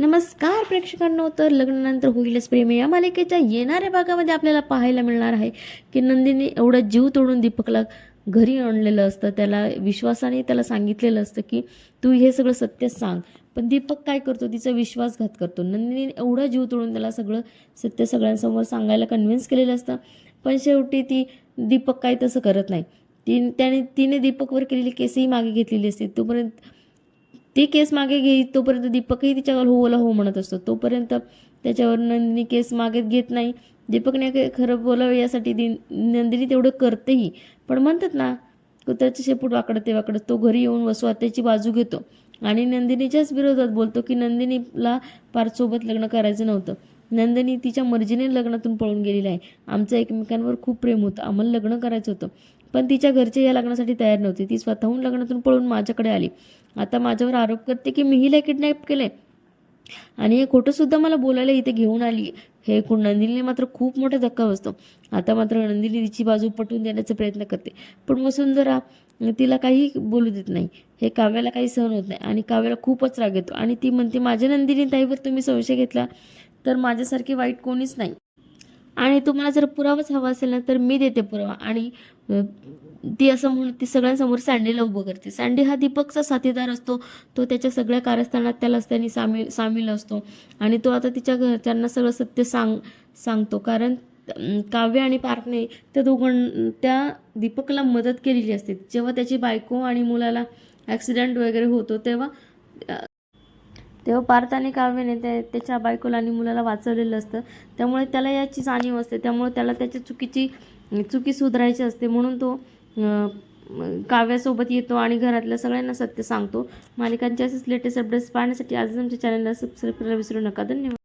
नमस्कार प्रेक्षकांनो, तर लग्नानंतर होईलच प्रेम या मालिकेच्या येणाऱ्या भागामध्ये आपल्याला पाहायला मिळणार आहे की नंदिनी एवढा जीव तोडून दीपकला घरी आणलेलं असतं. त्याला विश्वासाने त्याला सांगितलेलं असतं की तू हे सगळं सत्य सांग, पण दीपक काय करतो, तिचा विश्वासघात करतो. नंदिनी एवढा जीव तोडून त्याला सगळं सत्य सगळ्यांसमोर सांगायला कन्व्हिन्स केलेलं असतं, पण शेवटी दीपक काय तसं करत नाही. तिने दीपकवर केलेली केसही मागे घेतलेली असते. तोपर्यंत ती केस मागे घेई तोपर्यंत दीपकही तिच्यावर होला हो म्हणत असतो. तोपर्यंत त्याच्यावर नंदिनी केस मागे घेत नाही. दीपकने खरं बोलावं यासाठी नंदिनी तेवढं करतेही, पण म्हणतात ना, कुत्र्याचे शेपूट वाकडं ते वाकडं. तो घरी येऊन वसू आत्याची बाजू घेतो आणि नंदिनीच्याच विरोधात बोलतो की नंदिनीला पार्थसोबत लग्न करायचं नव्हतं. नंदिनी तिच्या मर्जीने लग्नातून पळून गेलेली आहे. आमचं एकमेकांवर खूप प्रेम होतं, आम्हाला लग्न करायचं होतं, पण तिच्या घरचे या लग्नासाठी तयार नव्हते. ती स्वतःहून लग्नातून पळून माझ्याकडे आली. आता माझ्यावर आरोप करते की मी हिला किडनॅप केले आणि हे खोटं सुद्धा मला बोलायला इथे घेऊन आली. हे ऐकून नंदिनीने मात्र खूप मोठा धक्का बसतो. आता मात्र नंदिनी तिची बाजू पटवून देण्याचा प्रयत्न करते, पण वसुंधरा तिला काही बोलू देत नाही. हे काव्याला काही सहन होत नाही आणि काव्याला खूपच राग येतो आणि ती म्हणते, माझ्या नंदिनी ताईवर तुम्ही संशय घेतला तर माझ्यासारखी वाईट कोणीच नाही आणि तुम्हाला जर पुरावाच हवा असेल ना तर मी देते पुरावा. आणि ती असं म्हणून ती सगळ्यांसमोर सँडीला उभं करते. सँडी हा दीपकचा साथीदार असतो. तो त्याच्या सगळ्या कारस्थानात त्यालाच त्यांनी सामील असतो आणि तो आता तिच्या घरच्यांना सगळं सत्य सांगतो. कारण काव्य आणि पार्थने त्या दीपकला मदत केलेली असते. जेव्हा त्याची बायको आणि मुलाला ॲक्सिडेंट वगैरे होतो तेव्हा पार्थ आणि काव्याने त्याच्या बायकोला आणि मुलाला वाचवलेलं असतं. त्यामुळे त्याला याची जाणीव असते. त्यामुळे त्याला त्याच्या चुकी सुधारायची असते, म्हणून तो काव्यासोबत येतो आणि घरातल्या सगळ्यांना सत्य सांगतो. मालिकांचे असेच लेटेस्ट अपडेट्स पाहण्यासाठी आजच आमच्या चॅनलला सबस्क्राईब करायला विसरू नका. धन्यवाद.